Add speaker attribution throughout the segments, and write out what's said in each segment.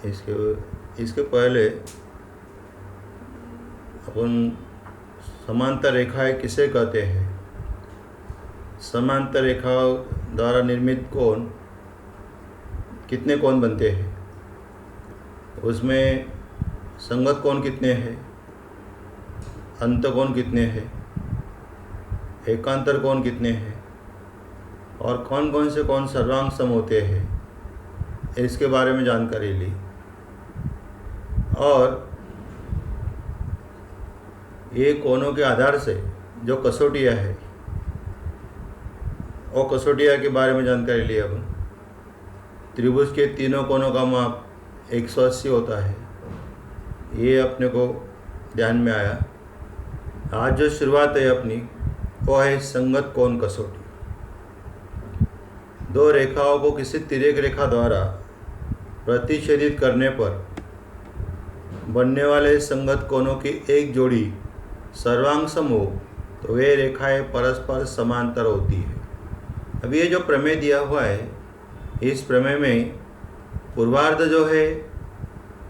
Speaker 1: इसके इसके पहले अपन समांतर रेखाएं किसे कहते हैं, समांतर रेखाओं द्वारा निर्मित कोण कितने कोण बनते हैं, उसमें संगत कोण कितने हैं, अंत कोण कितने हैं, एकांतर कोण कितने हैं और कौन कौन से कोण सर्वांग सम होते हैं, इसके बारे में जानकारी ली। और ये कोणों के आधार से जो कसौटियाँ है वो कसौटियाँ के बारे में जानकारी ली। अपन त्रिभुज के तीनों कोणों का माप 180 होता है, ये अपने को ध्यान में आया। आज जो शुरुआत है अपनी वो है संगत कोण कसौटी। दो रेखाओं को किसी तिर्यक रेखा द्वारा प्रतिच्छेदित करने पर बनने वाले संगत कोणों की एक जोड़ी सर्वांग सम हो तो वे रेखाएं परस्पर समांतर होती है। अब ये जो प्रमेय दिया हुआ है, इस प्रमेय में पूर्वार्ध जो है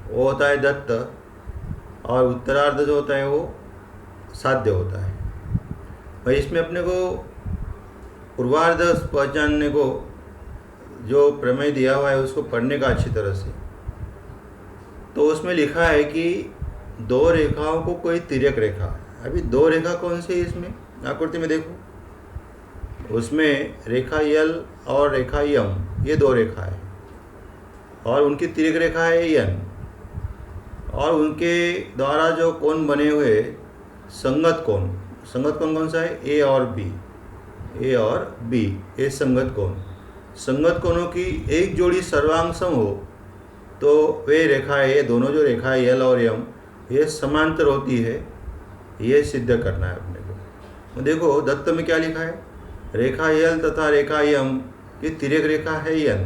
Speaker 1: वो होता है दत्त और उत्तरार्ध जो होता है वो साध्य होता है। और इसमें अपने को पूर्वार्ध पहचानने को जो प्रमेय दिया हुआ है उसको पढ़ने का अच्छी तरह से, तो उसमें लिखा है कि दो रेखाओं को कोई तिर्यक रेखा, अभी दो रेखा कौन सी है इसमें आकृति में देखो, उसमें रेखा यल और रेखा यम, ये दो रेखा है और उनकी तिर्यक रेखा है यन, और उनके द्वारा जो कोण बने हुए संगत कोण, संगत कोण कौन सा है, ए और बी, ए और बी, ये संगत कोण। संगत कोणों की एक जोड़ी सर्वांग सम हो तो वे रेखाएं, ये दोनों जो रेखाएं यल और यम ये समांतर होती है, ये सिद्ध करना है अपने को। देखो दत्त में क्या लिखा है, रेखा यल तथा रेखा यम की तिर्यक रेखा है यन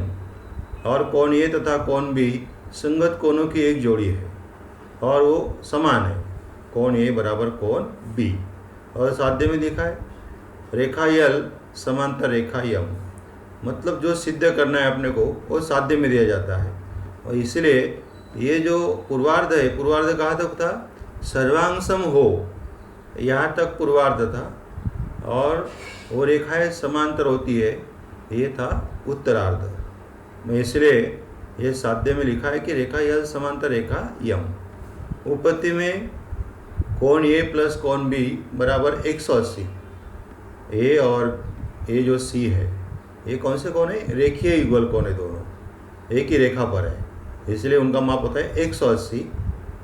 Speaker 1: और कोण ए तथा कोण बी संगत कोणों की एक जोड़ी है और वो समान है, कोण ए बराबर कोण बी। और साध्य में लिखा है रेखा यल समांतर रेखा यम, मतलब जो सिद्ध करना है अपने को वो साध्य में दिया जाता है। और इसलिए ये जो पूर्वार्ध है, पूर्वार्ध कहाँ तक था, सर्वांग सम हो, यहाँ तक पूर्वार्ध था और वो रेखाएं समांतर होती है, ये था उत्तरार्ध में। इसलिए ये साध्य में लिखा है कि रेखा यल समांतर रेखा यम। उपपत्ति में कोण ए प्लस कोण बी बराबर 180, ए और ए जो सी है ये कौन से कोण है, रेखीय युगल कोण है, दोनों एक ही रेखा पर है, इसलिए उनका माप होता है 180।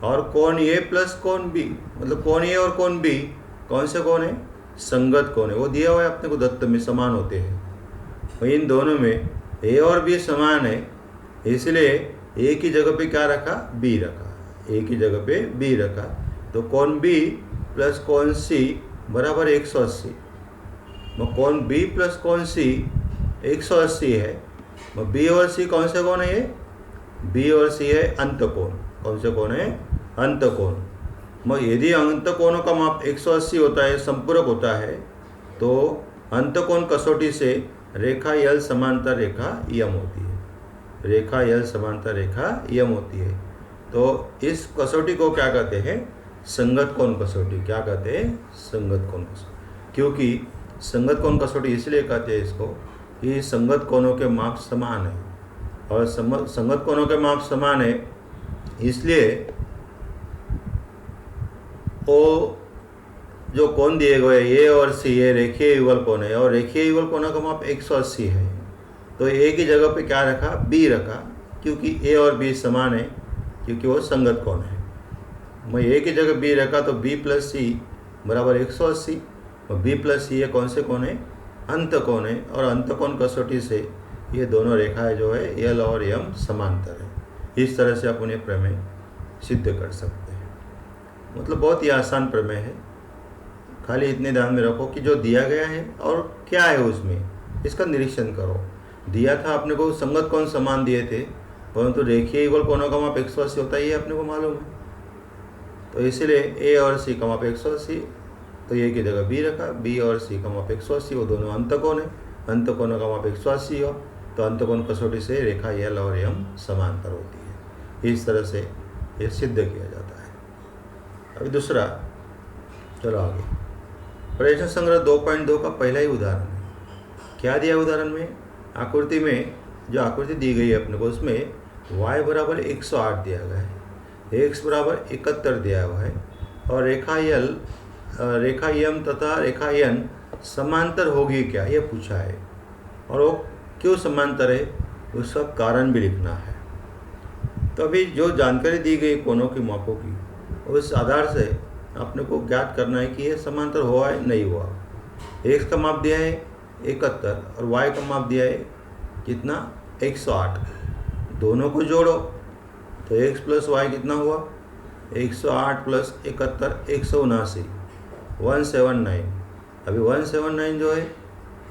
Speaker 1: और कोण ए प्लस कोण बी, मतलब कोण ए और कोण बी कौन से कोण है, संगत कोण है, वो दिया हुआ है अपने को दत्त में, समान होते हैं। और इन दोनों में ए और बी समान है, इसलिए ए की जगह पे क्या रखा, बी रखा, ए की जगह पे बी रखा, तो कोण बी प्लस कोण सी बराबर 180। कोण बी प्लस कोण सी 180 है, बी और सी कौन से कोण है, ये बी और सी है अंत कोण, कौन से कोण है, अंत कोण। यदि अंत कोणों का माप 180 होता है, संपूरक होता है, तो अंत कोण कसौटी से रेखा यल समांतर रेखा यम होती है, रेखा यल समांतर रेखा यम होती है। तो इस कसौटी को क्या कहते हैं, संगत कोण कसौटी। क्या कहते हैं, संगत कोण कसौटी। क्योंकि संगत कोण कसौटी इसलिए कहते हैं इसको कि संगत कोणों के माप समान है, और संगत कोणों के माप समान है इसलिए वो जो कोण दिए गए ए और सी, ये रेखीय युगल कोण है और रेखीय युगल कोणों का माप 180 है, तो ए की जगह पे क्या रखा, बी रखा, क्योंकि ए और बी समान है, क्योंकि वो संगत कोण है। मैं ए की जगह बी रखा तो बी प्लस सी बराबर 180, और बी प्लस सी ये कौन से कोण है, अंत कोण है, और अंत कोण कसौटी से ये दोनों रेखाएं जो है यल और यम समांतर है। इस तरह से अपन ये प्रमेय सिद्ध कर सकते हैं। मतलब बहुत ही आसान प्रमेय है, खाली इतने ध्यान में रखो कि जो दिया गया है और क्या है उसमें, इसका निरीक्षण करो। दिया था अपने को संगत कोण समान दिए थे, परंतु रेखीय युगल कोणों का माप 180 होता है, ये अपने को मालूम है, तो इसीलिए ए और सी का माप 180, तो ए की जगह बी रखा, बी और सी का माप 180, वो दोनों अंत कोण है, अंत कोणों का माप 180 हो, तो अंत कोण कसौटी से रेखा यल और यम समांतर होती है। इस तरह से ये सिद्ध किया जाता है। अभी दूसरा, चलो आगे। प्रश्न संग्रह 2.2 का पहला ही उदाहरण है। क्या दिया उदाहरण में? आकृति में जो आकृति दी गई है अपने को, उसमें y बराबर 108 दिया गया है, x बराबर 71 दिया हुआ है और रेखा यम तथा रेखा n समांतर होगी क्या, ये पूछा है। और वो क्यों समांतर है उसका कारण भी लिखना है। तो अभी जो जानकारी दी गई कोनों की मापों की, उस आधार से अपने को ज्ञात करना है कि ये समांतर हुआ है नहीं हुआ। x का माप दिया है 71 और y का माप दिया है कितना, 108। दोनों को जोड़ो तो x प्लस वाई कितना हुआ, 108 प्लस 71 179, 179। अभी 179 जो है,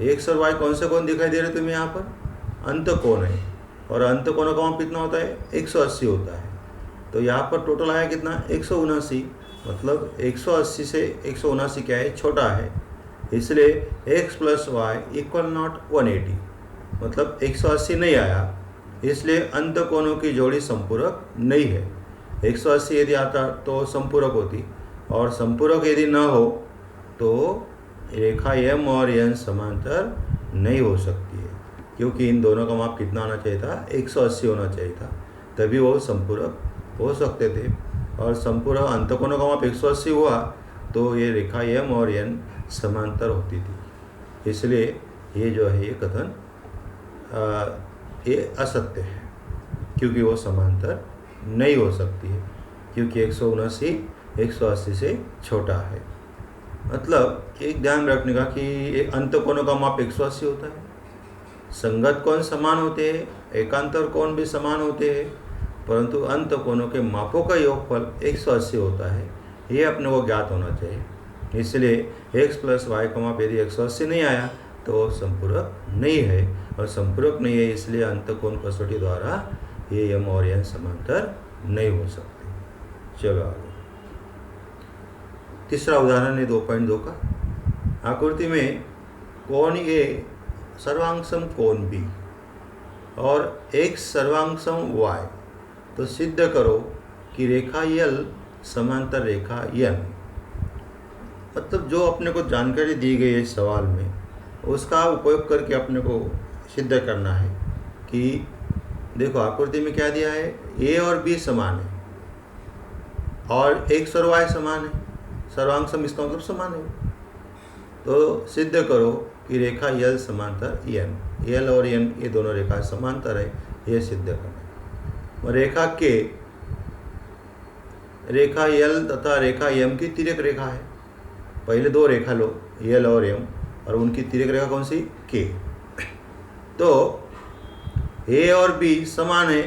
Speaker 1: x और y कौन से कोण दिखाई दे रहे तुम्हें यहाँ पर, अंत कोण है और अंत कोणों का माप कितना होता है, 180 होता है। तो यहाँ पर टोटल आया कितना, 179। मतलब 180 से 179 क्या है, छोटा है, इसलिए x plus Y equal not 180। मतलब 180 नहीं आया, इसलिए अंत कोणों की जोड़ी संपूरक नहीं है। 180 यदि आता तो संपूरक होती, और संपूरक यदि न हो तो रेखा m और n समांतर नहीं हो सकती है, क्योंकि इन दोनों का माप कितना होना चाहिए था, 180 होना चाहिए था, तभी वो संपूरक हो सकते थे। और संपूरक अंतकोणों का माप 180 हुआ तो ये रेखा m और n समांतर होती थी। इसलिए ये जो है ये कथन ये असत्य है, क्योंकि वो समांतर नहीं हो सकती है, क्योंकि 180 से छोटा है। मतलब एक ध्यान रखने का कि एक अंत कोणों का माप 180 होता है, संगत कोण समान होते हैं, एकांतर कोण भी समान होते हैं, परंतु अंत कोणों के मापों का योगफल 180 होता है। ये अपने को ज्ञात होना चाहिए। इसलिए x प्लस वाई का माप यदि 180 नहीं आया तो संपूरक नहीं है, और संपूरक नहीं है इसलिए अंत कोण कसौटी द्वारा ये m और n समांतर नहीं हो सकते। चलो आगे। तीसरा उदाहरण है 2.2 का। आकृति में कोण A सर्वांगसम कोण B और x सर्वांगसम y, तो सिद्ध करो कि रेखा L समांतर रेखा n। मतलब जो अपने को जानकारी दी गई है इस सवाल में, उसका उपयोग करके अपने को सिद्ध करना है कि देखो आकृति में क्या दिया है, a और b समान है और x और y समान है, सर्वांगसम इसका मतलब समान है। तो सिद्ध करो कि रेखा L समांतर n, L और n ये दोनों रेखा समांतर है, ये सिद्ध करना है। रेखा K, रेखा L तथा रेखा M की तिर्यक रेखा है। पहले दो रेखा लो, L और M, और उनकी तिर्यक रेखा कौन सी, K। तो A और B समान है,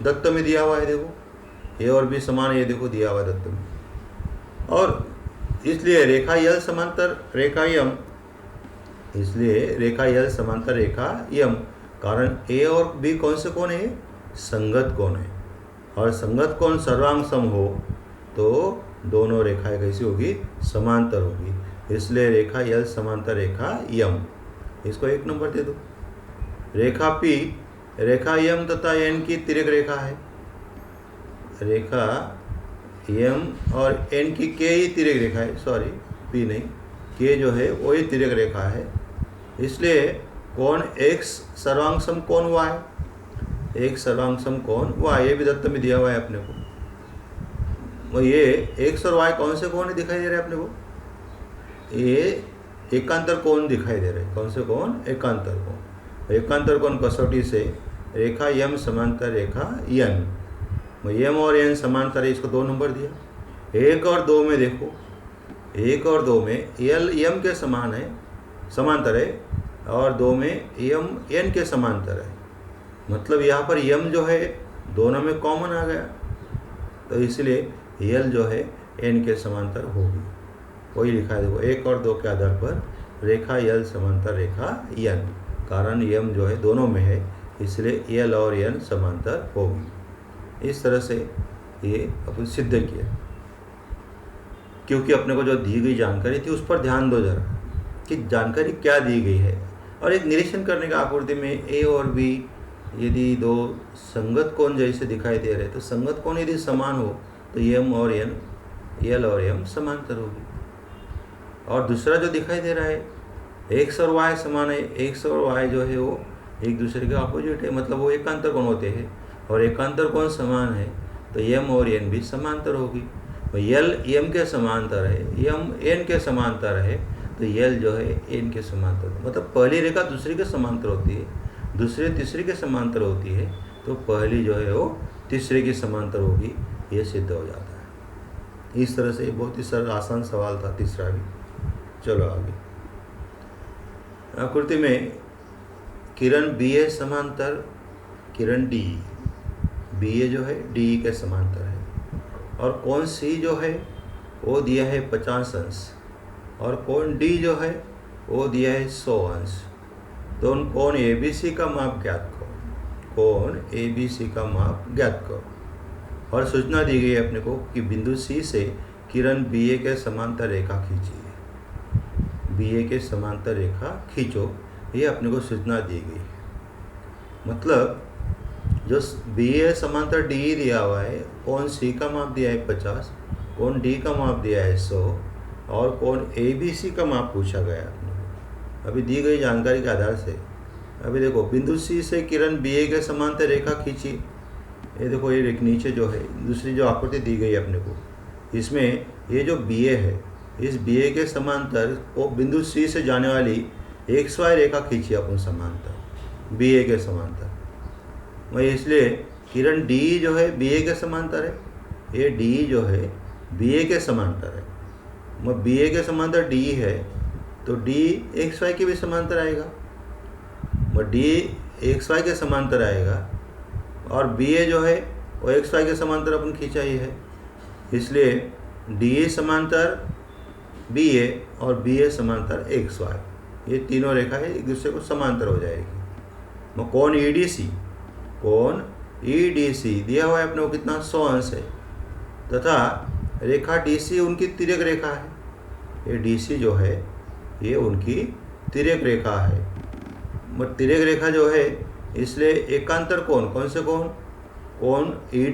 Speaker 1: दत्त में दिया हुआ है, देखो A और B समान है, ये देखो दिया हुआ है दत्त में। और इसलिए रेखा L समांतर रेखा M, इसलिए रेखा L समांतर रेखा M, कारण A और B कौन से कोण है, संगत कोण है, और संगत कोण सर्वांगसम हो तो दोनों रेखाएं कैसी होगी, समांतर होगी। इसलिए रेखा L समांतर रेखा M, इसको 1 नंबर दे दो। रेखा P रेखा M तथा N की तिर्यक रेखा है। रेखा M और N की K ही तिर्यक रेखा है, सॉरी P नहीं, K जो है वही तिर्यक रेखा है। इसलिए कोण X सर्वांगसम कोण Y, एक सर्वांगसम कोण Y, ये भी दत्त में दिया हुआ है अपने को। ये x और y कौन से कोण दिखाई दे रहे हैं अपने को, ये एकांतर कोण दिखाई दे रहे हैं। कौन से कोण, एकांतर कोण। एकांतर कोण कसौटी से रेखा m समांतर रेखा n, m और n समांतर है, इसको 2 नंबर दिया। 1 और 2 में देखो, 1 और 2 में L m के समान है, समांतर है, और 2 में m n के समांतर है। मतलब यहाँ पर m जो है दोनों में कॉमन आ गया, तो इसलिए L जो है n के समांतर होगी, वही लिखा है देखो। 1 और 2 के आधार पर रेखा L समांतर रेखा n, कारण m जो है दोनों में है, इसलिए L और n समांतर होगी। इस तरह से ये अपन सिद्ध किया। क्योंकि अपने को जो दी गई जानकारी थी उस पर ध्यान दो जरा कि जानकारी क्या दी गई है, और एक निरीक्षण करने का आकृति में A और B यदि दो संगत कोण जैसे दिखाई दे रहे तो संगत कोण यदि समान हो तो एम और एन, एल और एम समांतर होगी। और दूसरा जो दिखाई दे रहा है एक्स और वाई समान है, एक्स और वाई जो है वो एक दूसरे के अपोजिट है, मतलब वो एकांतर कोण होते हैं। और एकांतर कोण समान है तो एम और एन भी समांतर होगी। एल एम के समांतर है, एम एन के समांतर है, तो एल जो है एन के समांतर, मतलब पहली रेखा दूसरी के समांतर होती है, दूसरी तीसरी के समांतर होती है, तो पहली जो है वो तीसरे की समांतर होगी, ये सिद्ध हो जाता है। इस तरह से बहुत ही सरल आसान सवाल था तीसरा भी। चलो आगे। आकृति में किरण बी ए समांतर किरण डी, बी ए जो है डी के समांतर है, और कोण सी जो है वो दिया है 50 अंश, और कोण डी जो है वो दिया है 100 अंश। तो उन कोण ए बी सी का माप ज्ञात करो, कोण ए बी सी का माप ज्ञात करो। और सूचना दी गई है अपने को कि बिंदु सी से किरण बी ए के समांतर रेखा खींचिए, बी ए के समांतर रेखा खींचो, ये अपने को सूचना दी गई है। मतलब जो बी ए समांतर डी दिया हुआ है, कोण सी का माप दिया है 50, कोण डी का माप दिया है 100, और कोण ए बी सी का माप पूछा गया है अपने को। अभी दी गई जानकारी के आधार से अभी देखो, बिंदु सी से किरण बी ए के समांतर रेखा खींची। ये देखो, ये नीचे जो है दूसरी जो आकृति दी गई अपने को, इसमें ये जो बी ए है, इस बी ए के समांतर वो बिंदु सी से जाने वाली एक्स वाई रेखा खींची अपन समांतर बी ए के समांतर। वही इसलिए किरण डी जो है बी ए के समांतर है, ये डी जो है बी ए के समांतर है। मैं बी ए के समांतर डी है तो डी एक्स वाई के भी समांतर आएगा, मैं डी एक्स वाई के समांतर आएगा, और बी ए जो है वो एक्स वाई के समांतर अपन खींचा ही है, इसलिए डी समांतर बी ए और बी ए समांतर एक्स वाई, ये तीनों रेखा है एक दूसरे को समांतर हो जाएगी। कोण ई डी सी, कोण ई डी सी दिया हुआ है अपने को कितना 100 अंश है, तथा रेखा डी सी उनकी तिर्यक रेखा है। ये डी सी जो है ये उनकी तिर्यक रेखा है, तिर्यक रेखा जो है, इसलिए एकांतर कोण, कौन से कोण, कोण ई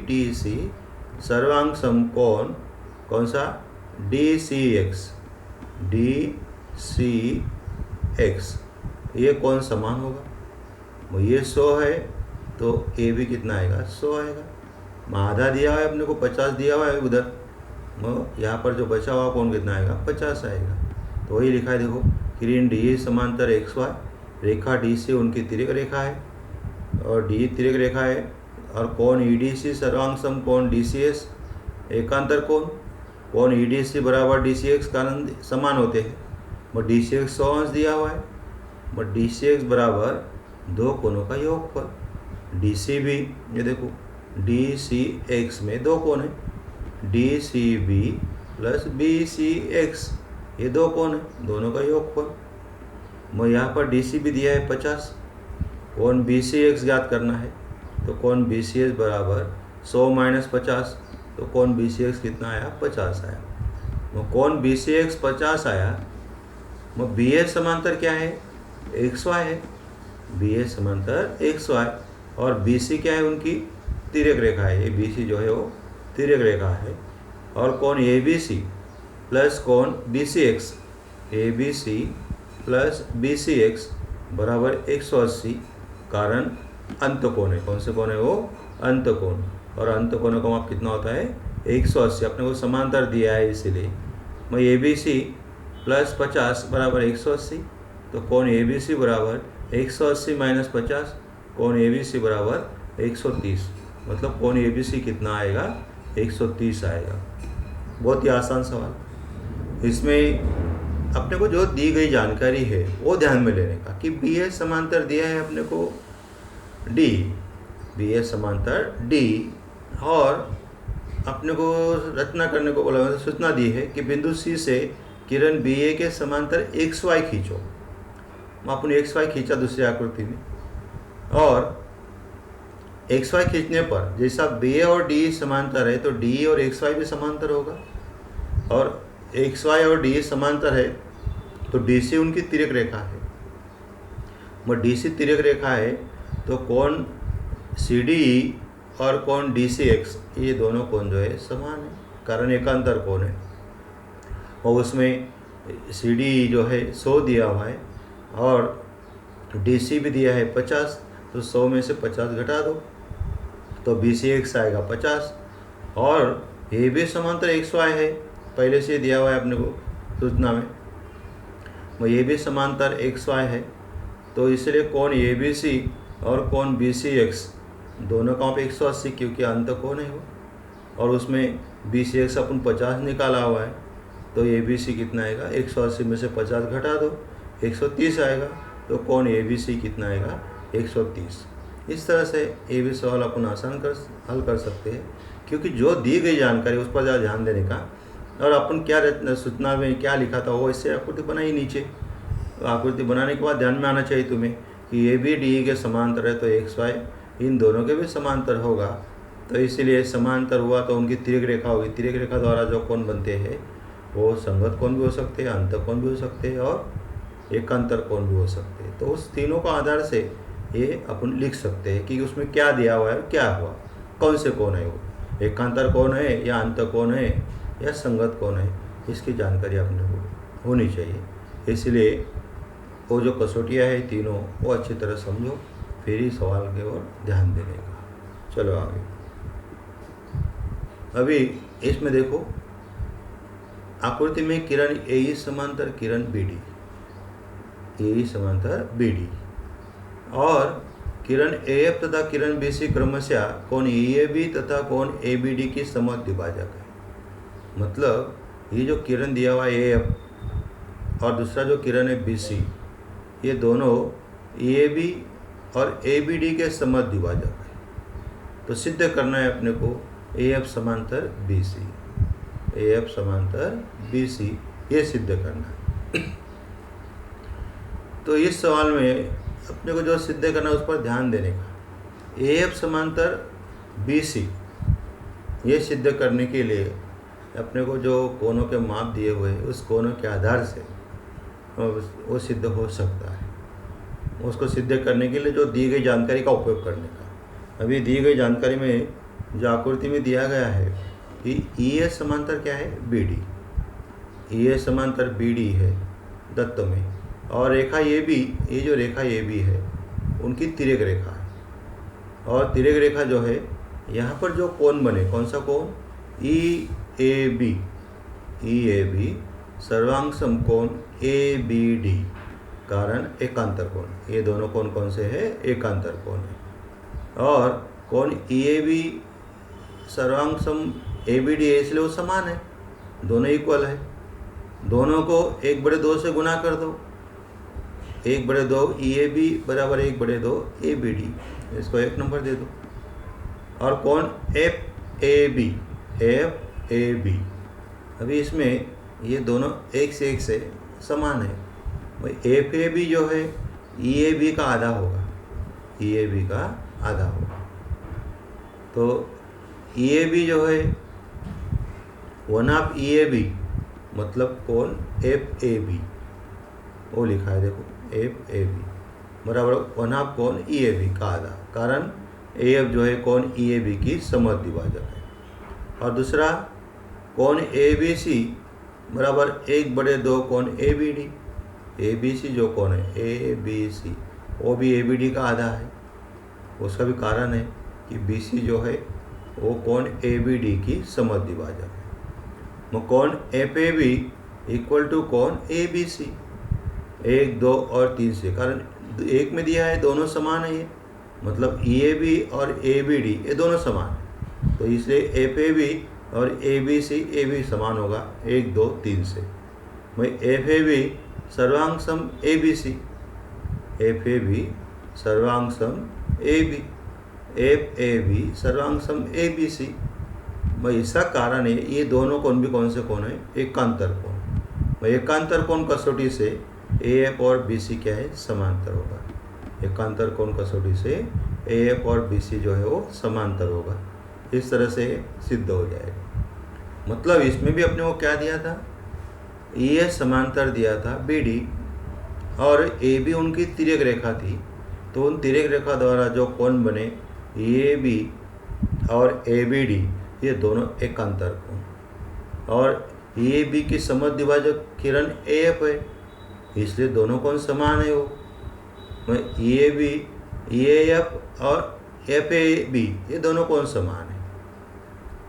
Speaker 1: डी सी सर्वांग समकोण कौन सा, डी सी एक्स, ये कोण समान होगा। ये 100 है तो ए भी कितना आएगा, 100 आएगा। आधा दिया है अपने को, 50 दिया हुआ है उधर, यहाँ पर जो बचा हुआ कोण कितना आएगा, 50 आएगा। तो वही लिखा है देखो, किरण डी समांतर एक्स वाई, रेखा डी सी उनकी तिर्यक रेखा है और डी तिर्यक रेखा है, और कोण ई डी सी सर्वांग समकोण डी सी एस एकांतर कोण, कोण ई डी सी बराबर डी सी एक्स कारण समान होते हैं। और डी सी एक्स 100 अंश दिया हुआ है, और डी सी एक्स बराबर दो कोणों का योगफल। डी सी भी ये देखो, डी सी एक्स में दो कोण है, D C B plus B C X, ये दो कोण है, दोनों का योगफल। मैं यहाँ पर डी सी भी दिया है 50, कोण बी सी एक्स ज्ञात करना है, तो कोण बी सी एक्स बराबर 100 माइनस 50, तो कोण बी सी एक्स कितना आया, 50 आया। वो कोण बी सी एक्स 50 आया, वो बी ए समांतर क्या है, एक्स वाई है, बी ए समांतर एक्स वाई, और बी सी क्या है, उनकी तिर्यक रेखा है, ये बी सी जो है वो तिर्यक रेखा है। और कोण ए बी सी प्लस कोण B C X, A B C plus B C X बराबर 180, कारण अंत कोण है, कौन से कोण है वो, अंत कोण, और अंत कोण का माप कितना होता है, 180, अपने को समांतर दिया है इसीलिए। मैं ए बी सी प्लस 50 बराबर 180, तो कोण ए बी सी बराबर 180 माइनस 50, कोण ए बी सी बराबर 130, मतलब कोण ए बी सी कितना आएगा, 130 आएगा। बहुत ही आसान सवाल। इसमें अपने को जो दी गई जानकारी है वो ध्यान में लेने का कि बी ए समांतर दिया है अपने को डी, बी ए समांतर डी, और अपने को रचना करने को बोला, सूचना दी है कि बिंदु सी से किरण बी ए के समांतर एक्स वाई खींचो। अपने एक्स वाई खींचा दूसरी आकृति में, और एक्स वाई खींचने पर जैसा बी ए और डी समांतर है तो डी और एक्स वाई भी समांतर होगा, और एक्स वाई और डी समांतर है तो डी सी उनकी तिर्यक रेखा है। मग DC तिर्यक रेखा है तो कोण CDE और कोण DCX ये दोनों कोण जो है समान है, कारण एकांतर कोण है। और उसमें CDE जो है 100 दिया हुआ है और DC भी दिया है 50, तो 100 में से 50 घटा दो तो BCX आएगा 50। और ये भी समांतर XY है, पहले से दिया हुआ है अपने को सूचना में। ये भी समांतर XY है, तो इसलिए कोण ABC और कोण BCX दोनों का 180, क्योंकि अंत कोण है वो। और उसमें BCX अपन 50 निकाला हुआ है, तो ABC कितना आएगा, 180 में से 50 घटा दो 130 आएगा, तो कोण ABC कितना आएगा, 130। इस तरह से ये भी सवाल अपन आसान हल कर सकते हैं, क्योंकि जो दी गई जानकारी उस पर ज़्यादा ध्यान देने का। और अपन क्या सूचना में क्या लिखा था वो इससे आकृति बनाई नीचे। आकृति बनाने के बाद ध्यान में आना चाहिए तुम्हें कि ये भी DE के समांतर है, तो XY इन दोनों के भी समांतर होगा। तो इसीलिए समांतर हुआ तो उनकी तिर्यक रेखा होगी। तिर्यक रेखा द्वारा जो कोण बनते हैं वो संगत कोण भी हो सकते हैं, अंत कोण भी हो सकते हैं और एकांतर कोण भी हो सकते हैं। तो उस तीनों का आधार से ये अपन लिख सकते हैं कि उसमें क्या दिया हुआ है, क्या हुआ, कौन से कोण है वो, एकांतर कोण है या अंत कोण है या संगत कोण है, इसकी जानकारी अपने को होनी चाहिए। इसलिए वो जो कसौटियाँ है तीनों वो अच्छी तरह समझो, फिर ही सवाल के ओर ध्यान देने का। चलो आगे। अभी इसमें देखो आकृति में किरण AE समांतर किरण BD, AE समांतर BD, और किरण AF तथा किरण BC क्रमशः कोण EAB तथा कोण ABD की समद्विभाजक है। मतलब ये जो किरण दिया हुआ है AF और दूसरा जो किरण है BC, ये दोनों EAB और ABD के समद्विभाजक है। तो सिद्ध करना है अपने को AF समांतर BC, AF समांतर BC, ये सिद्ध करना है। तो इस सवाल में अपने को जो सिद्ध करना है उस पर ध्यान देने का। AF समांतर BC ये सिद्ध करने के लिए अपने को जो कोणों के माप दिए हुए हैं उस कोणों के आधार से वो सिद्ध हो सकता है। उसको सिद्ध करने के लिए जो दी गई जानकारी का उपयोग करने का। अभी दी गई जानकारी में जो आकृति में दिया गया है कि EA समांतर क्या है, BD, EA समांतर BD है दत्त में, और रेखा AB, ये जो रेखा AB है उनकी तिर्यक रेखा है। और तिर्यक रेखा जो है यहाँ पर जो कोण बने, कौन सा कोण, EAB, EAB सर्वांग समकोण ABD, कारण एकांतर कोण। ये दोनों कोण कौन से हैं, एकांतर कोण है। और कोण EAB सर्वांग सम ABD है, इसलिए वो समान है, दोनों इक्वल है। दोनों को 1/2 से गुना कर दो, 1/2 EAB बराबर 1/2 ABD, इसको 1 नंबर दे दो। और कोण FAB, FAB, अभी इसमें ये दोनों 1 से 1 से समान है। भाई FAB जो है EAB का आधा होगा, EAB का आधा होगा। तो EAB जो है 1/2 EAB मतलब कोण FAB, वो लिखा है देखो, FAB बराबर 1/2 कोण EAB का आधा, कारण AF जो है कोण EAB की समद्विभाजक है। और दूसरा कोण ABC बराबर 1/2 कोण ABD, ABC जो कोण है ABC वो भी ABD का आधा है। उसका भी कारण है कि BC जो है वो कोण ABD की समद्विभाजक है। वो कोण FAB इक्वल टू कोण ABC, 1, 2 और 3 से, कारण 1 में दिया है दोनों समान है, ये मतलब EAB और ABD ये दोनों समान है। तो इसलिए FAB और ABC ये भी समान होगा 1, 2, 3 से। भाई FAB सर्वांग सम ABC, FAB सर्वांग सम AB, FAB सर्वांग सम ABC। भाई इसका कारण है ये दोनों कोण भी कौन से कोण है, एकांतर कोण। भाई एकांतर कोण कसौटी से AF और BC क्या है, समांतर होगा। एकांतर कोण कसौटी से AF और BC जो है वो समांतर होगा। इस तरह से सिद्ध हो जाएगा। मतलब इसमें भी अपने को क्या दिया था, EA समांतर दिया था BD, और ए बी उनकी तिर्यक रेखा थी, तो उन तिर्यक रेखा द्वारा जो कोण बने ए बी और ए बी डी, ये दोनों एकांतर कोण, और ए बी की समद्विभाजक किरण ए एफ है, इसलिए दोनों कोण समान है। वो ए बी ए एफ और एफ ए बी ये दोनों कोण समान है,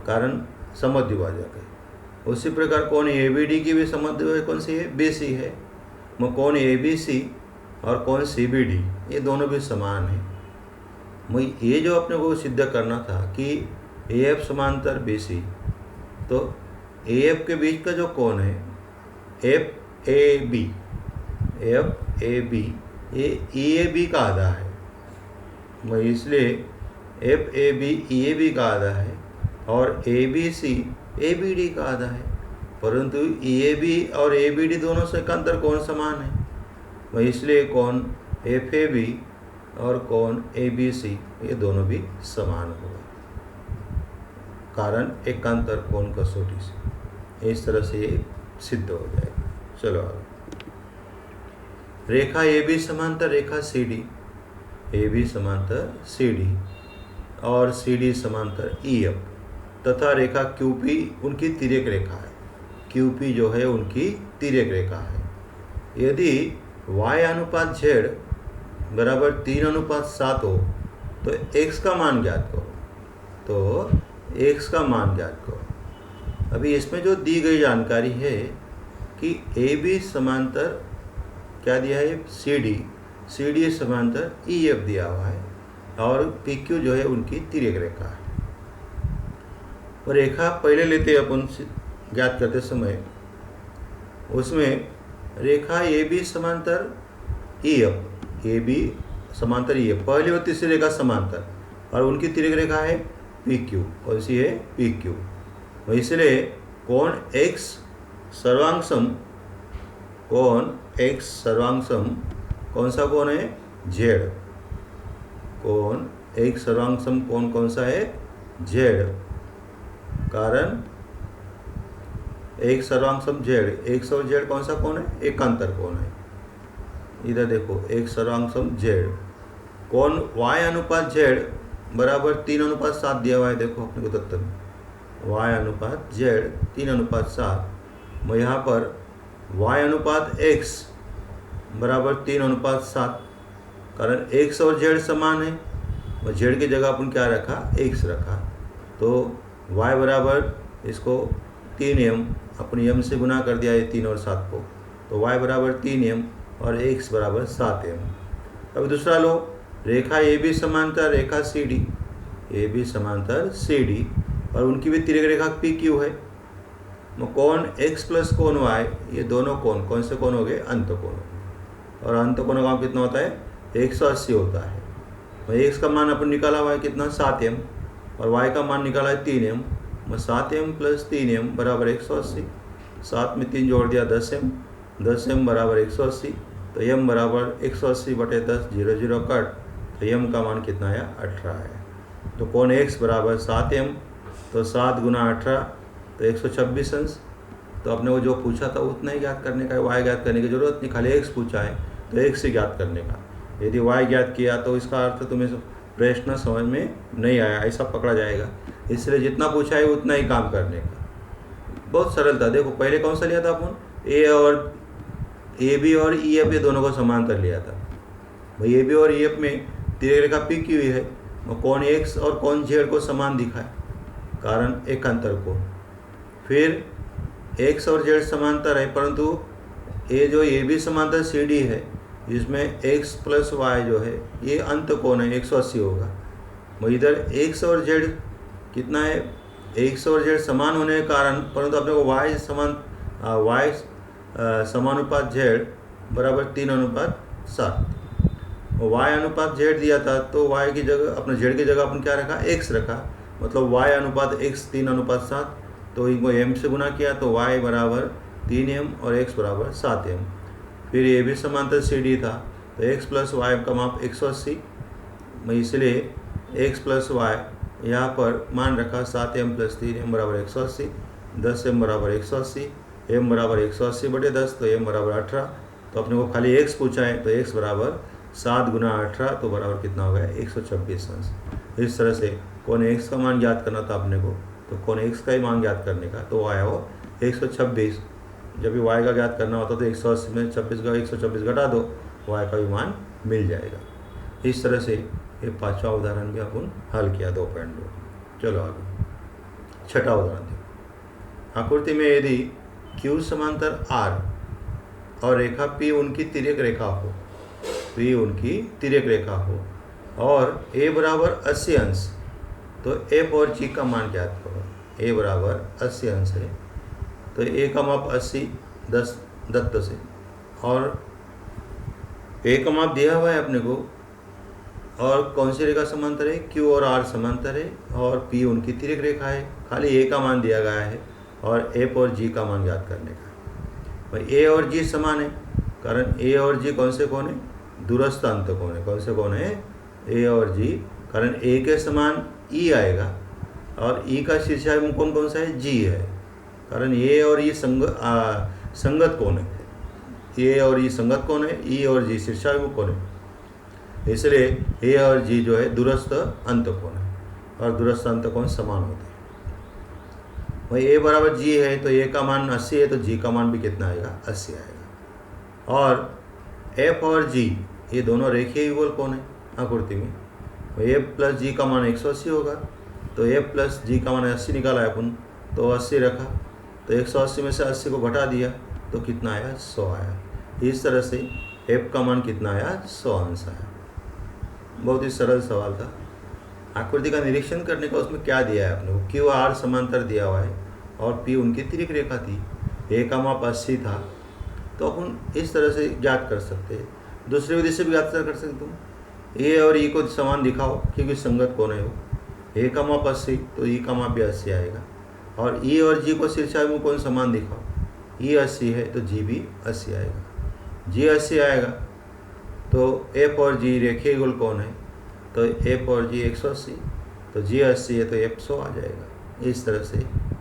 Speaker 1: कारण समद्विभाजक है। उसी प्रकार कोण ए बी डी की भी समद्विभाजक कौन सी है? बी सी है। कोण ए बी सी और कोण सी बी डी ये दोनों भी समान है। ये जो अपने को सिद्ध करना था कि ए एफ समांतर बी सी, तो ए एफ के बीच का जो कोण है एफ ए बी ये ई ए बी का आधा है, इसलिए F A B E A B का आधा है और A B C A B D का आधा है, परंतु ई ए बी और ए बी डी दोनों से एकांतर कोण समान है, इसलिए कोण एफ ए बी और कोण ए बी सी ये दोनों भी समान होगा, कारण एकांतर कोण कसौटी से। इस तरह से ये सिद्ध हो जाएगा। चलो आगे, रेखा ए बी समांतर रेखा सी डी, ए बी समांतर सी डी और सी डी समांतर ई एफ, तथा रेखा क्यू पी उनकी तिर्यक रेखा है। क्यू पी जो है उनकी तिर्यक रेखा है। यदि y अनुपात z बराबर 3:7 हो तो x का मान ज्ञात करो, अभी इसमें जो दी गई जानकारी है कि ए बी समांतर क्या दिया है? सी डी समांतर ई एफ दिया हुआ है और पी क्यू जो है उनकी तिर्यक रेखा है। और रेखा पहले लेते अपन ज्ञात करते समय, उसमें रेखा ए बी समांतर ई एफ, ए बी समांतर ई एफ पहली और तीसरी रेखा समांतर, और उनकी तिर्यक रेखा है पी क्यू, और इसी है पी क्यू। इसलिए कोण x सर्वांगसम कौन सा कोण है? z। कोण x सर्वांगसम कोण कौन सा है? z, कारण x सर्वांगसम z, x और z कौन सा कोण है? एकांतर कोण है। इधर देखो x सर्वांगसम z, कोण y अनुपात z बराबर 3:7 दिया हुआ है। देखो अपने को तत्व में y अनुपात z 3:7, यहाँ पर y अनुपात x बराबर 3:7, कारण x और z समान है और z की जगह अपन क्या रखा? x रखा, तो y बराबर इसको 3m अपनी m से गुना कर दिया है 3 और 7 को, तो y बराबर 3m और x बराबर 7m। अब दूसरा लो, रेखा ए बी समांतर रेखा सी डी, ए बी समांतर सी डी और उनकी भी तिर्यक रेखा पी क्यू है। कोण x प्लस कोण y ये दोनों कोण कौन से कोण हो गए? अंत कोण, और अंत कोण का कितना होता है? 180 होता है। x का मान अपन निकाला हुआ है कितना? 7m, और y का मान निकाला है 3m, 7m प्लस 3m बराबर 180, 7 में 3 जोड़ दिया 10m, 10m बराबर 180, तो m बराबर 180/10, 0 0 कट, तो m का मान कितना आया? 18 है। तो कोण x बराबर 7m, तो 7 गुना 18 तो 126 अंश। तो अपने को जो पूछा था उतना ही ज्ञात करने का है, y ज्ञात करने की जरूरत नहीं, खाली x पूछा है तो x ही ज्ञात करने का। यदि y ज्ञात किया तो इसका अर्थ तुम्हें प्रश्न समझ में नहीं आया, ऐसा पकड़ा जाएगा। इसलिए जितना पूछा है उतना ही काम करने का, बहुत सरल था। देखो पहले कौन सा लिया था अपन? ए बी और ई एफ ये दोनों को समांतर लिया था। भाई ए बी और ई एफ में तिर्यक रेखा पी क्यू है, कोण x और कोण z को समान दिखाए, कारण एकांतर कोण। फिर x और z समांतर है, परंतु ये जो ए बी समांतर सी डी है जिसमें x प्लस y जो है ये अंत कोण है, 180 होगा। इधर x और z कितना है? x और z समान होने के कारण, परंतु अपने को y समानुपात z बराबर 3:7, y अनुपात z दिया था तो y की जगह अपने z की जगह अपन क्या रखा? x रखा, मतलब y अनुपात x 3:7, तो इनको m से गुना किया तो y बराबर 3m और x बराबर 7m। फिर ये भी समांतर सी डी था, तो x प्लस वाई का माप 180, इसलिए x प्लस वाई यहाँ पर मान रखा 7m प्लस 3m बराबर 180, 10m बराबर 180, m बराबर 180/10, तो m बराबर 18, तो अपने को खाली x पूछा है, तो x बराबर 7 गुना 18 तो बराबर कितना हो गया 126 अंश। इस तरह से कोण x का मान ज्ञात करना था अपने को, तो कोण x का ही मान ज्ञात करने का, तो आया वो 126। जब भी y का ज्ञात करना होता तो 180 में 126 घटा दो, y का भी मान मिल जाएगा। इस तरह से ये 5वां उदाहरण भी अपन हल किया 2.2। चलो आगे 6ठा उदाहरण देखो। आकृति में यदि Q समांतर R और रेखा P उनकी तिर्यक रेखा हो, P उनकी तिर्यक रेखा हो और A बराबर 80 अंश, तो F और G का मान ज्ञात करो। A बराबर 80 अंश है, तो A का माप 80 10 दत्त से, और A का माप दिया हुआ है अपने को, और कौन सी रेखा समांतर है, Q और R समांतर है, और P उनकी तिर्यक रेखा है। खाली A का मान दिया गया है और F और G का मान ज्ञात करने का। भाई A और G समान है, कारण A और G कौन से कोण है, दूरस्थ अंत कोण है। कौन से कोण है, A और G, कारण A के समान E आएगा और E का शीर्षाभिमुख कोण कौन सा है, G है, कारण A और E संगत कोण है। A और E संगत कोण है, E और G शीर्षाभिमुख कोण है, इसलिए A और G जो है दूरस्थ अंत कोण है और दूरस्थ अंत कोण समान होते हैं। वही A बराबर G है, तो A का मान 80 है, तो G का मान भी कितना आएगा, 80 आएगा। और F और G ये दोनों रेखीय युगल कोण है आकृति में। F प्लस G का मान 180 होगा, तो F प्लस G का मान 80 निकाला है अपन, तो 80 रखा, तो 180 में से 80 को घटा दिया तो कितना आया, 100 आया। इस तरह से F का मान कितना आया, 100 अंश आया। बहुत ही सरल सवाल था। आकृति का निरीक्षण करने का उसमें क्या दिया है अपने को, Q R समांतर दिया हुआ है और P उनकी तिर्यक रेखा थी। A का माप 80 था, तो अपन इस तरह से ज्ञात कर सकते हैं। दूसरी विधि से भी ज्ञात कर सकते तुम, A और E को समान दिखाओ क्योंकि संगत कोण है वो। A का माप 80 तो E का माप भी 80 आएगा, और E और G को शीर्षाभिमुख कोण समान दिखाओ। E 80 है तो G भी 80 आएगा। G 80 आएगा तो F और G रेखीय युगल कोण है, तो F और G 180, तो G 80 है तो F 100 आ जाएगा। इस तरह से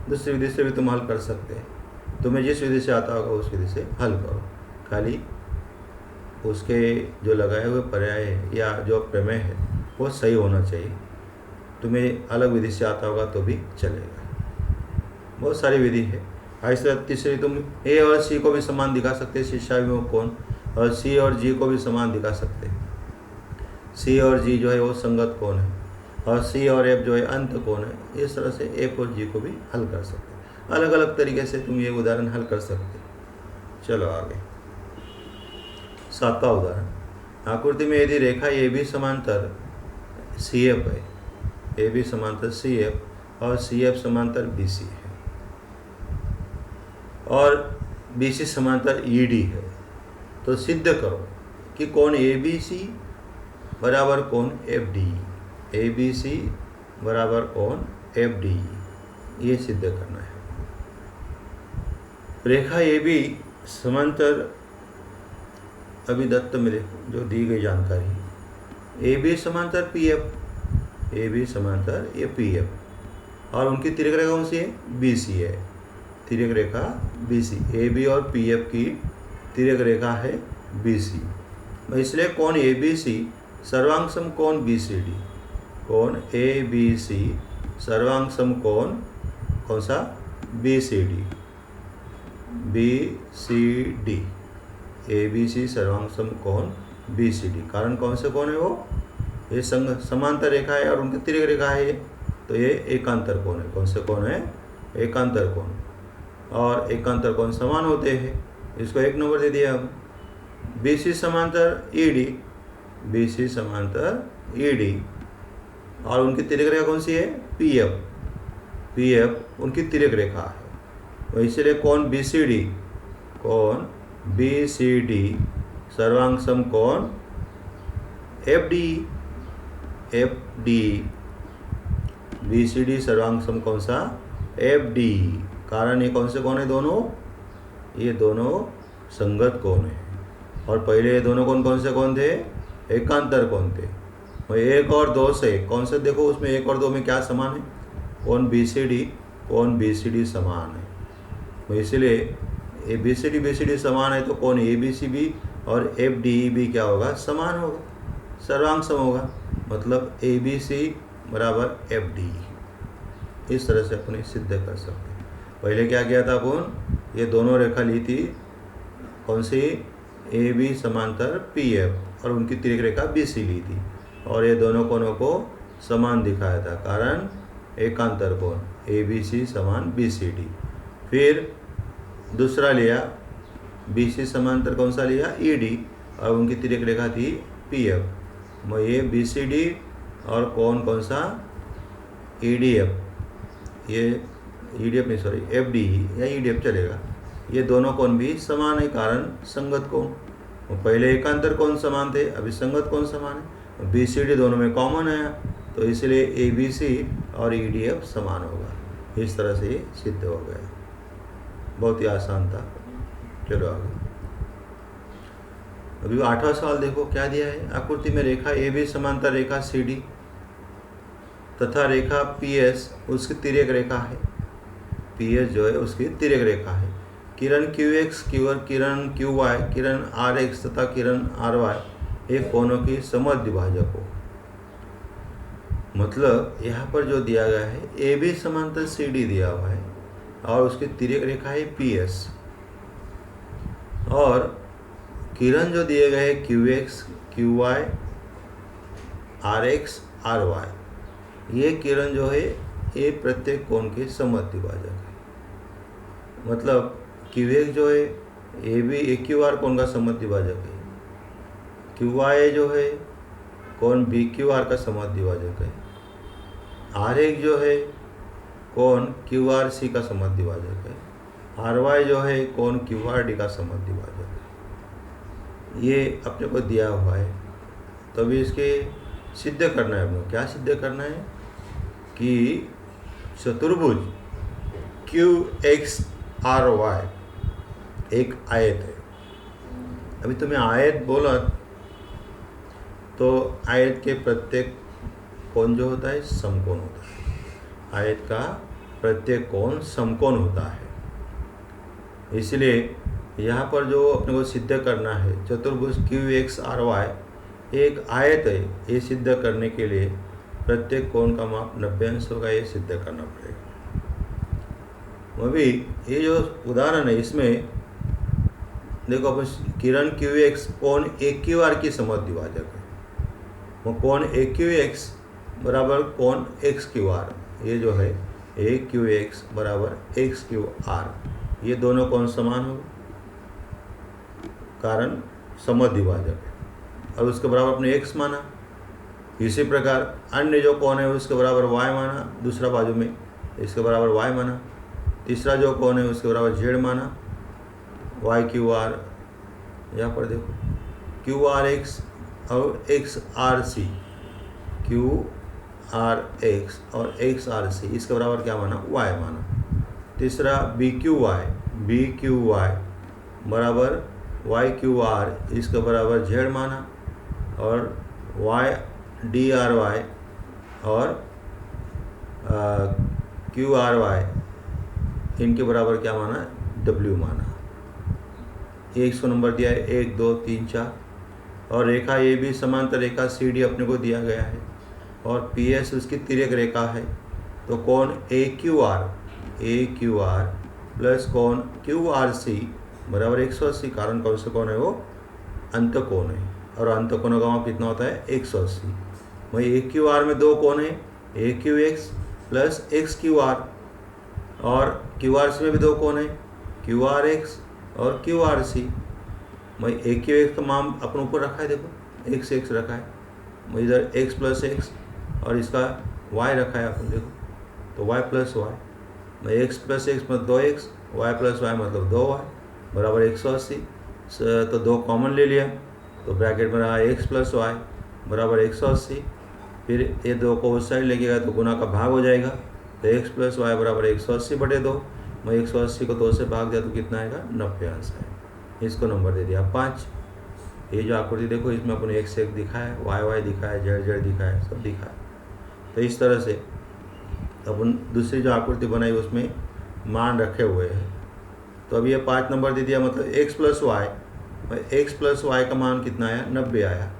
Speaker 1: दूसरी विधि से भी तुम हल कर सकते हैं। तुम्हें जिस विधि से आता होगा उस विधि से हल करो, खाली उसके जो लगाए हुए पर्याय है या जो प्रमेय है वो सही होना चाहिए। तुम्हें अलग विधि से आता होगा तो भी चलेगा। बहुत सारी विधि है। ऐसे तीसरी तुम A और C को भी समान दिखा सकते हैं शीर्षाभिमुख कोण, और C और G को भी समान दिखा सकते हैं। C और G जो है वो संगत कोण है और C और F जो है अंत कोण है। इस तरह से F और G को भी हल कर सकते हैं। अलग अलग तरीके से तुम ये उदाहरण हल कर सकते हैं। चलो आगे 7वां उदाहरण। आकृति में यदि रेखा AB समांतर CF है, AB समांतर CF और CF समांतर BC है और BC समांतर ED है, तो सिद्ध करो कि कोण ABC बराबर कोण FDE, ABC बराबर कोण FDE, ये सिद्ध करना है। रेखा AB समांतर अभी दत्त में देखो जो दी गई जानकारी, AB समांतर PF, AB समांतर ये PF, और उनकी तिर्यक रेखा कौन सी है, BC है। तिर्यक रेखा BC, AB और PF की तिर्यक रेखा है BC, इसलिए कोण ABC सर्वांग सम कोण BCD, कोण ABC सर्वांग सम कोण कौन सा, BCD, BCD, ABC सर्वांग सम कोण BCD। कारण कौन से कोण है वो, ये समांतर रेखा है और उनकी तिर्यक रेखा है, तो ये एकांतर कोण है। कौन से कोण है, एकांतर कोण, और एकांतर कोण समान होते हैं। इसको 1 नंबर दे दिया हम। BC समांतर ED, BC समांतर ED, और उनकी तिर्यक रेखा कौन सी है, PF, PF उनकी तिर्यक रेखा है, तो इसलिए कोण BCD, कोण BCD सर्वांग सम कोण FDE, FDE, BCD सर्वांग सम कौन सा, FDE। कारण ये कौन से कोण है, दोनों, ये दोनों संगत कोण है, और पहले ये दोनों कोण कौन से कोण थे, एकांतर कोण थे। और 1 और 2 से कौन से, देखो उसमें 1 और 2 में क्या समान है, कोण BCD, कोण BCD समान है, तो इसलिए ए बी सी डी समान है तो कोण ए बी सी बी और एफ डी ई बी क्या होगा, समान होगा, सर्वांग सम होगा। मतलब ए बी सी बराबर एफ डी ई। इस तरह से अपन सिद्ध कर सकते हैं। पहले क्या किया था अपन, ये दोनों रेखा ली थी, कौन सी, ए बी समांतर पी एफ, और उनकी तिर्यक रेखा बी सी ली थी, और ये दोनों कोणों को समान दिखाया था, कारण एकांतर कोण ए बी सी समान बी सी डी। फिर दूसरा लिया बी सी समांतर कौन सा लिया, ई डी, और उनकी तिर्यक रेखा थी पी एफ। ये बी सी डी और कौन सा, ई डी एफ, ये ई डी एफ नहीं सॉरी एफ डी ई या ई डी एफ चलेगा। ये दोनों कोण भी समान है, कारण संगत कोण। पहले एकांतर कोण समान थे, अभी संगत कोण समान है। बी सी डी दोनों में कॉमन है, तो इसलिए ए बी सी और ई डी एफ समान होगा। इस तरह से ये सिद्ध हो गया। बहुत ही आसान था। चलो आगे। अभी 8वां सवाल देखो क्या दिया है। आकृति में रेखा ए बी समांतर रेखा सी डी तथा रेखा पी एस उसकी तिर्यक रेखा है। पी एस जो है उसकी तिर्यक रेखा है। किरण क्यू एक्स, किरण क्यू वाई, किरण आर एक्स तथा किरण आर वाई एक कोणों की समद्विभाजक हो। मतलब यहाँ पर जो दिया गया है ए बी समांतर सी डी दिया हुआ है और उसकी तिर्यक रेखा है पी एस, और किरण जो दिए गए हैं Q X, Q Y, R X, R Y, ये किरण जो है ये प्रत्येक कोण के समद्विभाजक है। मतलब क्यू एक्स जो है A B A Q R कोण का समद्विभाजक है, क्यू वाई जो है कोण बी क्यू आर का समद्विभाजक है, आर एक्स जो है कोण क्यू आर सी का समद्विभाजक है, आर वाई जो है कोण क्यू आर डी का समद्विभाजक है। ये अपने को दिया हुआ है, तो अभी इसके सिद्ध करना है। अपने को क्या सिद्ध करना है कि चतुर्भुज क्यू एक्स आर वाई एक आयत है। अभी तुम्हें आयत बोला तो आयत के प्रत्येक कोण जो होता है समकोण होता है। आयत का प्रत्येक कोण समकोण होता है। इसलिए यहाँ पर जो अपने को सिद्ध करना है, चतुर्भुज क्यू एक्स आर वाई एक आयत है, ये सिद्ध करने के लिए प्रत्येक कोण का माप 90 अंश होगा। ये सिद्ध करना पड़ेगा। अभी ये जो उदाहरण है इसमें देखो, अपन किरण क्यू एक्स कोण ए क्यू आर की समद्विभाजक है। वो कोण ए क्यू एक्स बराबर कोण एक्स क्यू आर, ये जो है ए क्यू एक्स बराबर एक्स क्यू आर, ये दोनों कोण समान हो, कारण समद्विभाजक है। और उसके बराबर अपने एक्स माना। इसी प्रकार अन्य जो कोण है उसके बराबर वाई माना, दूसरा बाजू में इसके बराबर वाई माना। तीसरा जो कोण है उसके बराबर जेड माना, वाई क्यू आर। यहाँ पर देखो क्यू आर एक्स और X R C, Q R X और एक्स आर सी, इसके बराबर क्या माना, वाई माना। तीसरा बी क्यू वाई बराबर वाई क्यू आर, इसके बराबर जेड माना। और वाई डी आर वाई और क्यू आर वाई, इनके बराबर क्या माना, डब्ल्यू माना। ये इसको नंबर दिया है 1 2 3 4। और रेखा ए बी समांतर रेखा सी डी अपने को दिया गया है, और पी एस उसकी तिर्यक रेखा है। तो कोण ए क्यू आर प्लस कोण क्यू आर सी बराबर 180, कारण कौन सा कोण है, वो अंत कोण है, और अंत कोणों का माप कितना होता है, 180। वही ए क्यू आर में दो कोण है, A Q X plus X Q R, और क्यू आर सी में भी दो कोण है, क्यू आर एक्स और क्यू आर सी। वही ए क्यू एक्स का मान अपन ऊपर रखा है, देखो एक्स एक्स रखा है, वही इधर एक्स प्लस एक्स और इसका वाई रखा है अपन, देखो तो Y plus Y, X plus X मतलब 2x, वाई प्लस वाई मतलब 2y बराबर 180। तो दो कॉमन ले लिया तो ब्रैकेट में रहा एक्स प्लस वाई बराबर 180। फिर ये दो को उस साइड लेके गया तो गुना का भाग हो जाएगा, तो एक्स प्लस वाई बराबर 180/2। मैं 180 को 2 से भाग दिया तो कितना आएगा, 90 अंश है। इसको नंबर दे दिया 5। ये जो आकृति देखो इसमें अपने एक्स एक दिखा है, वाई वाई दिखा है, जेड जेड दिखा है, सब दिखा है। तो इस तरह से अपन दूसरी जो आकृति बनाई उसमें मान रखे हुए हैं। तो तो अब ये 5 नंबर दे दिया, मतलब x plus Y, x plus Y का मान कितना आया, 90 आया।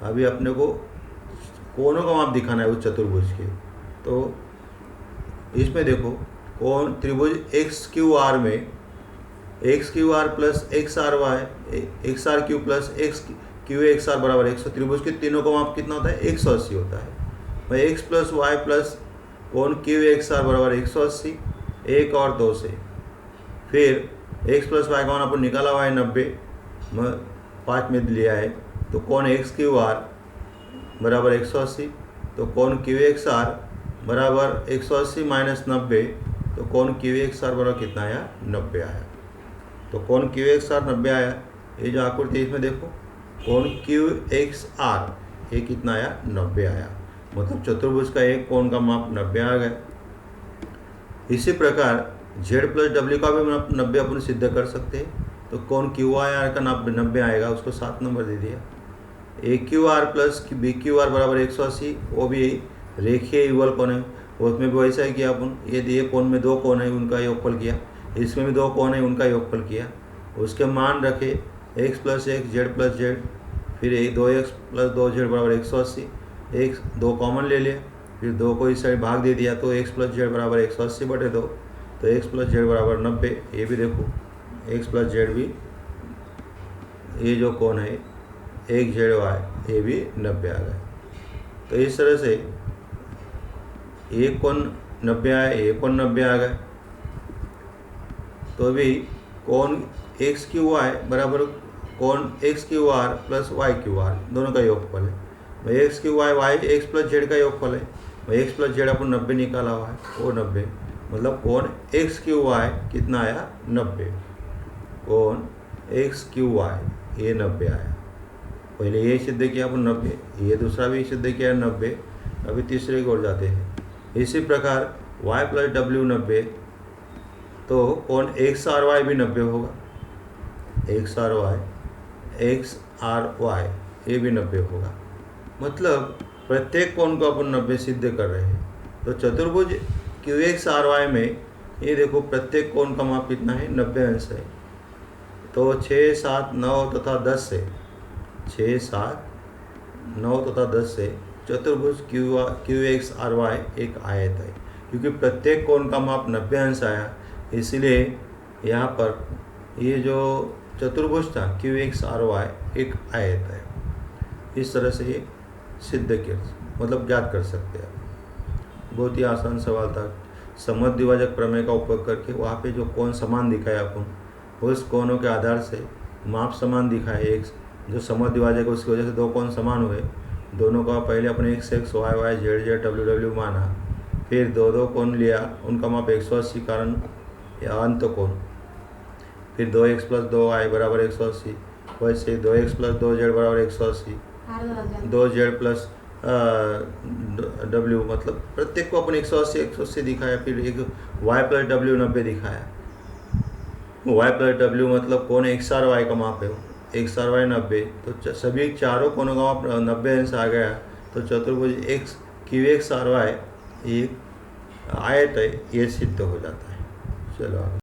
Speaker 1: अभी अपने को कोनों का माप दिखाना है उस चतुर्भुज के। तो इसमें देखो कोण त्रिभुज एक्स क्यू आर में X Q R plus X R Y, X R Q plus X Q X R बराबर 100, त्रिभुज के तीनों का माप कितना होता है, 180 होता है। भाई एक्स प्लस वाई प्लस कोण क्यू एक्स आर बराबर 180, 1 और 2 से। फिर एक्स प्लस वाई का मान अपन निकाला हुआ है 90, 5 में लिया है, तो कोण एक्स क्यू आर बराबर 180, तो कोण क्यू एक्स आर बराबर 180 माइनस 90, तो कोण क्यू एक्स आर बराबर कितना आया, 90 आया। तो कोण क्यू एक्स आर 90 आया। ये जो आकृति इसमें देखो कोण क्यू एक्स आर ये कितना आया, 90 आया। मतलब चतुर्भुज का एक कोण का माप 90 आ गया। इसी प्रकार जेड प्लस डब्ल्यू का भी माप 90 अपन सिद्ध कर सकते हैं। तो कोण क्यू आई आर का नाप 90 आएगा, उसको 7 नंबर दे दिया। A Q R plus B Q R बराबर 180, वो भी रेखीय युगल कोण है, उसमें भी वैसा ही किया अपन। ये कोण में 2 कोण है, उनका योगफल किया, इसमें भी 2 कोण है, उनका योगफल किया। उसके मान रखे x plus x, Z plus Z, फिर 2x प्लस 2z बराबर 180, x 2 कॉमन ले लिया, फिर 2 को इस साइड भाग दे दिया, तो x प्लस जेड बराबर 180/2, तो x प्लस जेड बराबर 90। ये भी देखो x प्लस जेड भी, ये जो कोण है एक जेड वाई, ये भी 90 आ गए। तो इस तरह से एक कोण 90 आया, एक कोण 90 आ गए। तो अभी कोण एक्स क्यू वाई बराबर कोण X Q R plus Y Q R, दोनों का योगफल है। भाई X Q Y Y X plus Z का योगफल है। भाई एक्स प्लस जेड अपन 90 निकाला हुआ है, वो 90, मतलब कोण एक्स क्यू वाई कितना आया, 90। कोण एक्स क्यू वाई ये 90 आया। पहले ये सिद्ध किया अपन 90, ये दूसरा भी सिद्ध किया 90। अभी तीसरे की ओर जाते हैं। इसी प्रकार y प्लस डब्ल्यू 90, तो कोण एक्स आर वाई भी 90 होगा, एक्स आर वाई ये भी 90 होगा। मतलब प्रत्येक कोण को अपन 90 सिद्ध कर रहे हैं। तो चतुर्भुज क्यू एक्स आर वाई में ये देखो प्रत्येक कोण का माप कितना है, 90 अंश है। तो 6, 7, 9 तथा 10 से 6, 7, 9 तथा 10 से चतुर्भुज क्यू एक्स आर वाई एक आयत है। क्योंकि प्रत्येक कोण का माप 90 अंश आया, इसलिए यहाँ पर ये जो चतुर्भुज था क्यू एक्स आर वाई एक आयत है। इस तरह से ये सिद्ध कर, मतलब ज्ञात कर सकते हैं। बहुत ही आसान सवाल था। समद्विभाजक प्रमेय का उपयोग करके वहाँ पे जो कोण समान दिखाया अपन, उस कोणों के आधार से माप समान दिखाए। एक जो समद्विभाजक है उसकी वजह से 2 कोण समान हुए। दोनों का पहले अपने X X, Y Y, Z Z, W W माना, फिर 2 कोण लिया, उनका माप 180 कारण या अंत कोण, फिर 2x प्लस 2y बराबर 180, वैसे 2x प्लस 2z बराबर 180, 2z प्लस w, मतलब प्रत्येक को अपन 180 दिखाया। फिर एक y प्लस w 90 दिखाया। y प्लस w मतलब कोण एक्स आर वाई का माप है, एक्स आर वाई 90, तो सभी चारों कोणों का माप 90 अंश आ गया। तो चतुर्भुज X Q X R Y एक आयत है, ये सिद्ध हो जाता है। चलो आगे।